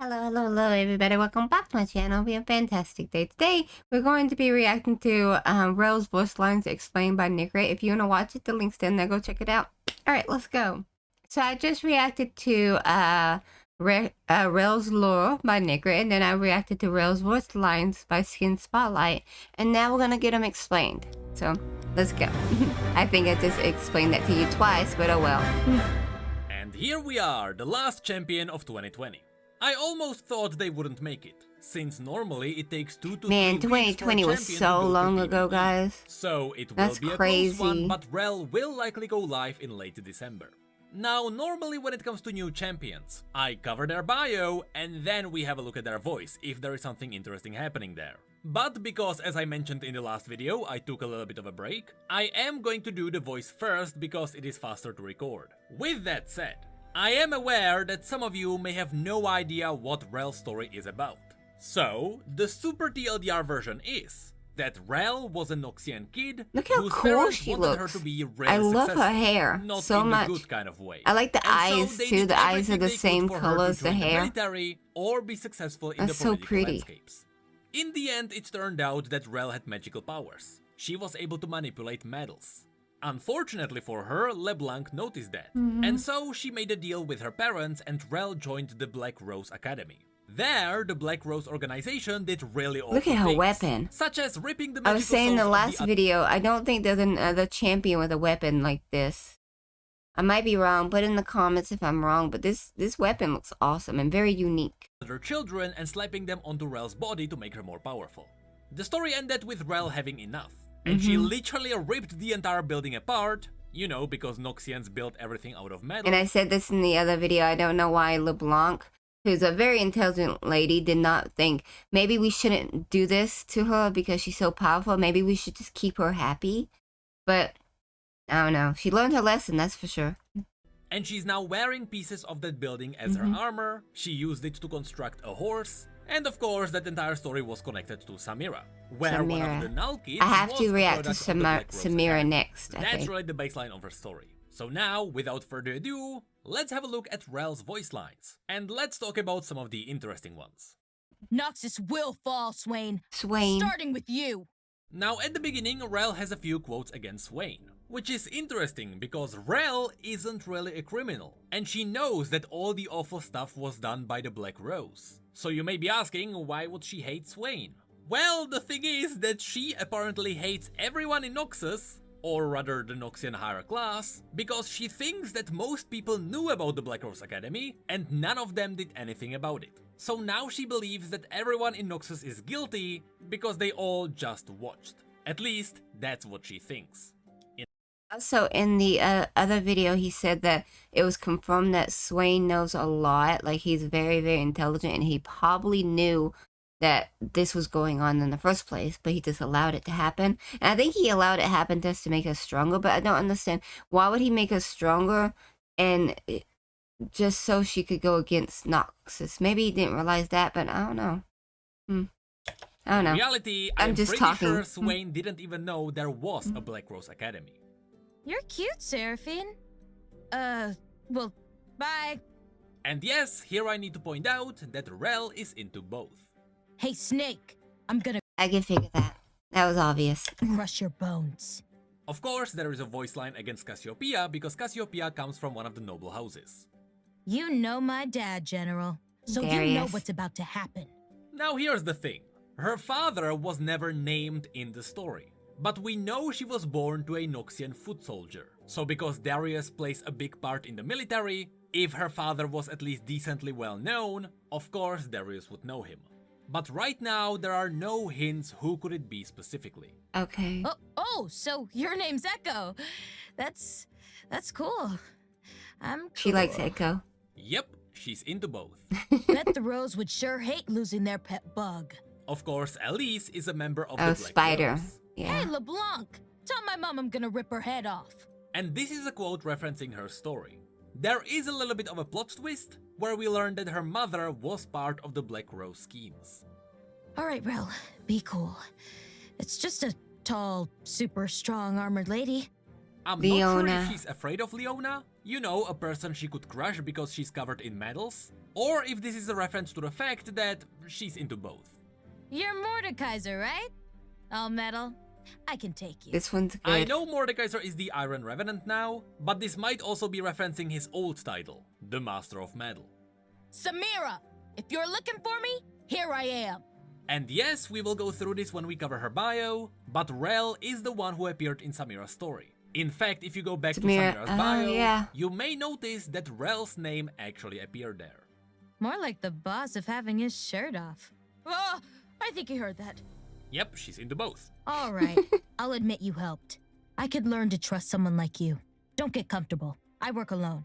Hello, everybody. Welcome back to my channel. We have a fantastic day. Today, we're going to be reacting to Rell's voice lines explained by Necrit. If you want to watch it, the link's down there. Go check it out. All right, let's go. So I just reacted to Rell's lore by Necrit, and then I reacted to Rell's voice lines by Skin Spotlight, and now we're going to get them explained. So, let's go. I think I just explained that to you twice, but oh well. And here we are, the last champion of 2020. I almost thought they wouldn't make it, since normally it takes 2 to 3 weeks 2020 was so long ago, guys. So it That's will be crazy. a close one, but Rell will likely go live in late December. Now, normally when it comes to new champions, I cover their bio and then we have a look at their voice, if there is something interesting happening there. But because, as I mentioned in the last video, I took a little bit of a break, I am going to do the voice first because it is faster to record. With that said, I am aware that some of you may have no idea what Rell's story is about. So, the super TLDR version is that Rell was a Noxian kid Look how whose cool parents she wanted looks. her to be really I love successful, her hair not so in much. the good kind of way. I like the And so eyes they too. did The eyes are everything the they could same for her color to as the join hair. military or be successful in That's the so political pretty. landscapes. In the end, it turned out that Rell had magical powers. She was able to manipulate metals. Unfortunately for her, Leblanc noticed that, and so she made a deal with her parents and Rell joined the Black Rose Academy. There, the Black Rose organization did really awful Look at her things, weapon. such as ripping the I magical was saying in the souls last of video, I don't think there's another champion with a weapon like this. I might be wrong. Put in the comments if I'm wrong, but this weapon looks awesome and very unique. other children and slapping them onto Rell's body to make her more powerful. The story ended with Rell having enough, and she literally ripped the entire building apart, you know, because Noxians built everything out of metal. And I said this in the other video. I don't know why Leblanc, who's a very intelligent lady, did not think maybe we shouldn't do this to her because she's so powerful. Maybe we should just keep her happy. But I don't know. She learned her lesson, that's for sure. And she's now wearing pieces of that building as her armor. She used it to construct a horse. And of course, that entire story was connected to Samira, where one of the Null kids I have was to a react to product of the Black Rose Samira Academy. next, I That's think. really the baseline of her story. So now, without further ado, let's have a look at Rell's voice lines. And let's talk about some of the interesting ones. Noxus will fall, Swain. Swain. Starting with you. Now, at the beginning, Rell has a few quotes against Swain, which is interesting because Rell isn't really a criminal, and she knows that all the awful stuff was done by the Black Rose. So you may be asking, why would she hate Swain? Well, the thing is that she apparently hates everyone in Noxus, or rather the Noxian higher class, because she thinks that most people knew about the Black Rose Academy and none of them did anything about it. So now she believes that everyone in Noxus is guilty because they all just watched. At least, that's what she thinks. Also, in the other video, he said that it was confirmed that Swain knows a lot. Like, he's very, very intelligent, and he probably knew that this was going on in the first place, but he just allowed it to happen. And I think he allowed it to happen just to make us stronger, but I don't understand. Why would he make us stronger and just so she could go against Noxus? Maybe he didn't realize that, but I don't know. I don't know. In reality, I'm I'm just pretty talking. sure Swain didn't even know there was a Black Rose Academy. You're cute, Seraphine. Well, bye. And yes, here I need to point out that Rell is into both. Hey, Snake. I'm gonna I can figure that. That was obvious. crush your bones. Of course, there is a voice line against Cassiopeia because Cassiopeia comes from one of the noble houses. You know my dad, General. So you know Darius. what's about to happen. Now here's the thing. Her father was never named in the story. But we know she was born to a Noxian foot soldier. So because Darius plays a big part in the military, if her father was at least decently well known, of course Darius would know him. But right now, there are no hints who could it be specifically. Okay. Oh, so your name's Echo. That's cool. I'm cool. She likes Echo. Yep, she's into both. Bet the Rose would sure hate losing their pet bug. Of course, Elise is a member of Oh, the Black Spider. Rose. Yeah. Hey, Leblanc. Tell my mom I'm gonna rip her head off. And this is a quote referencing her story. There is a little bit of a plot twist, where we learn that her mother was part of the Black Rose schemes. Alright, Rell. Be cool. It's just a tall, super strong armored lady. I'm not sure Leona. if she's afraid of Leona, You know, a person she could crush because she's covered in medals, or if this is a reference to the fact that she's into both. You're Mordekaiser, right? All metal. I can take you. This one's good. I know Mordekaiser is the Iron Revenant now, but this might also be referencing his old title, the Master of Metal. Samira, if you're looking for me, here I am. And yes, we will go through this when we cover her bio, but Rell is the one who appeared in Samira's story. In fact, if you go back to Samira's bio, you may notice that Rell's name actually appeared there. More like the boss of having his shirt off. Oh, I think you heard that. Yep, she's into both. All right, I'll admit you helped. I could learn to trust someone like you. Don't get comfortable. I work alone.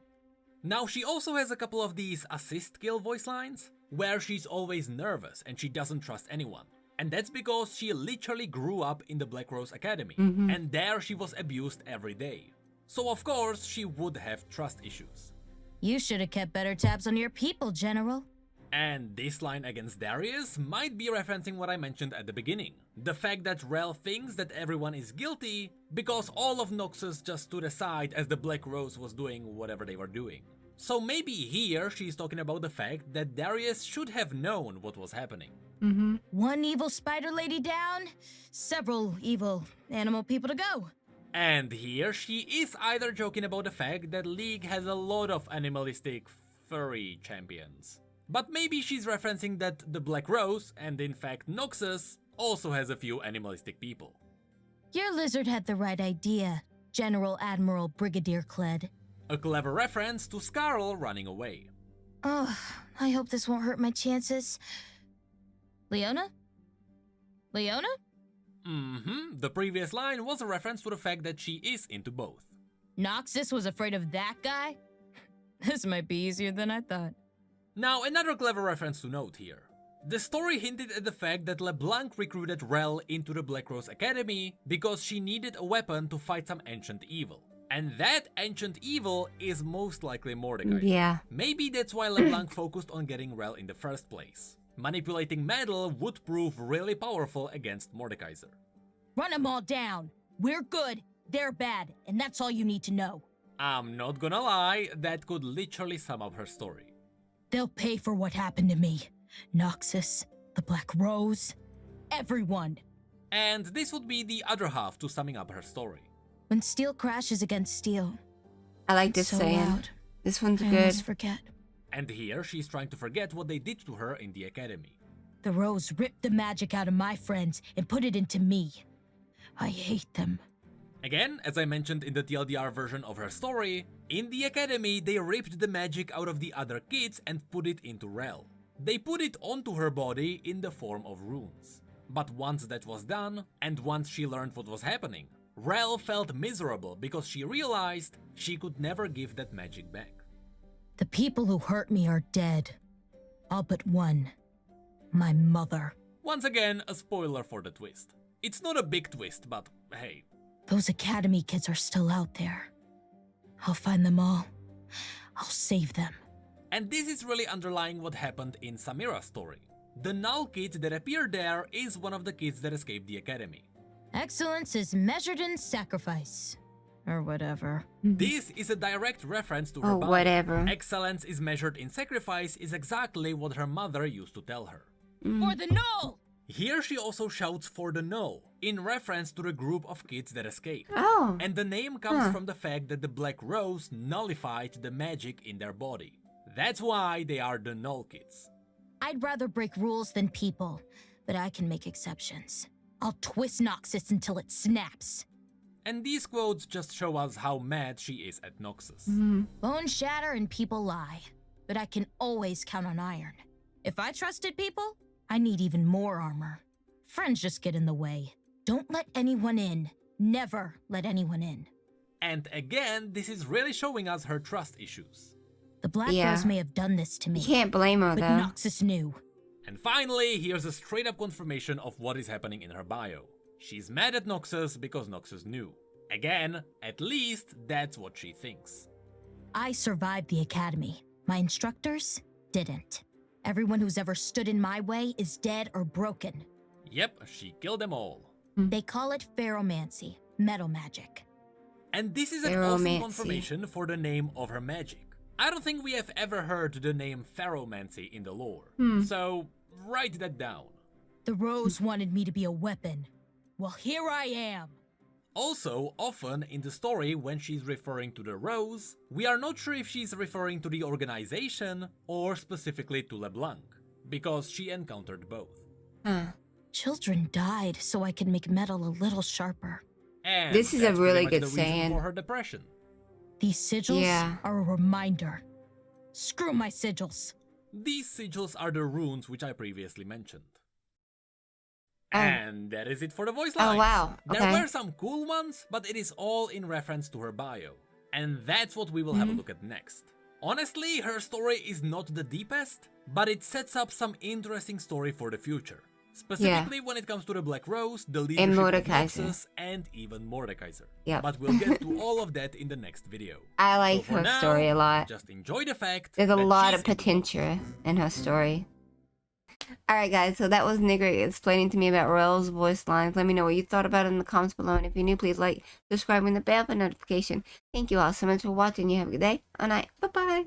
Now, she also has a couple of these assist kill voice lines, where she's always nervous and she doesn't trust anyone. And that's because she literally grew up in the Black Rose Academy, and there she was abused every day. So of course, she would have trust issues. You should have kept better tabs on your people, General. And this line against Darius might be referencing what I mentioned at the beginning. The fact that Rell thinks that everyone is guilty because all of Noxus just stood aside as the Black Rose was doing whatever they were doing. So maybe here she's talking about the fact that Darius should have known what was happening. One evil spider lady down, several evil animal people to go. And here she is either joking about the fact that League has a lot of animalistic furry champions. But maybe she's referencing that the Black Rose, and in fact Noxus, also has a few animalistic people. Your lizard had the right idea, General Admiral Brigadier Kled. A clever reference to Scarl running away. Oh, I hope this won't hurt my chances. Leona? Leona? The previous line was a reference to the fact that she is into both. Noxus was afraid of that guy? This might be easier than I thought. Now, another clever reference to note here. The story hinted at the fact that Leblanc recruited Rell into the Black Rose Academy because she needed a weapon to fight some ancient evil. And that ancient evil is most likely Mordekaiser. Yeah. Maybe that's why Leblanc focused on getting Rell in the first place. Manipulating metal would prove really powerful against Mordekaiser. Run them all down. We're good, they're bad, and that's all you need to know. I'm not gonna lie, that could literally sum up her story. They'll pay for what happened to me. Noxus, the Black Rose, everyone. And this would be the other half to summing up her story. When steel crashes against steel. I like this so saying. loud, This one's I good. almost forget. And here she's trying to forget what they did to her in the academy. The Rose ripped the magic out of my friends and put it into me. I hate them. Again, as I mentioned in the TLDR version of her story, in the academy they ripped the magic out of the other kids and put it into Rell. They put it onto her body in the form of runes. But once that was done, and once she learned what was happening, Rell felt miserable because she realized she could never give that magic back. The people who hurt me are dead. All but one. My mother. Once again, a spoiler for the twist. It's not a big twist, but hey. Those academy kids are still out there. I'll find them all. I'll save them. And this is really underlying what happened in Samira's story. The null kid that appeared there is one of the kids that escaped the academy. Excellence is measured in sacrifice. Or whatever. This is a direct reference to her Oh, bio. whatever. Excellence is measured in sacrifice is exactly what her mother used to tell her. For the null! Here she also shouts for the null, in reference to the group of kids that escaped. Oh. And the name comes from the fact that the Black Rose nullified the magic in their body. That's why they are the null kids. I'd rather break rules than people, but I can make exceptions. I'll twist Noxus until it snaps. And these quotes just show us how mad she is at Noxus. Bones shatter and people lie, but I can always count on iron. If I trusted people, I need even more armor. Friends just get in the way. Don't let anyone in. Never let anyone in. And again, this is really showing us her trust issues. The Black Yeah. Rose may have done this to me, You can't blame her, but though. Noxus knew. And finally, here's a straight up confirmation of what is happening in her bio. She's mad at Noxus because Noxus knew. Again, at least that's what she thinks. I survived the academy. My instructors didn't. Everyone who's ever stood in my way is dead or broken. Yep, she killed them all. They call it pheromancy, metal magic. And this is an awesome Pheromancy. confirmation for the name of her magic. I don't think we have ever heard the name Pheromancy in the lore, so write that down. The Rose wanted me to be a weapon. Well, here I am. Also, often in the story when she's referring to the Rose, we are not sure if she's referring to the organization or specifically to Leblanc, because she encountered both. Children died so I could make metal a little sharper. And This is a that's really pretty good much the reason saying. for her depression. These sigils Yeah. are a reminder. Screw my sigils. These sigils are the runes which I previously mentioned. Oh. And that is it for the voice lines. Oh, wow. There Okay. were some cool ones, but it is all in reference to her bio. And that's what we will have a look at next. Honestly, her story is not the deepest, but it sets up some interesting story for the future. Specifically when it comes to the Black Rose, the leadership of Mordekaiser. Noxus, and even Mordekaiser. Yep. But we'll get to all of that in the next video. I like So for her now, story a lot. Just enjoy the fact There's a that lot she's of potential in her story. Alright guys, so that was Necrit explaining to me about Rell's voice lines. Let me know what you thought about it in the comments below. And if you're new, please like, subscribe, and the bell for notification. Thank you all so much for watching. You have a good day or night. Bye-bye.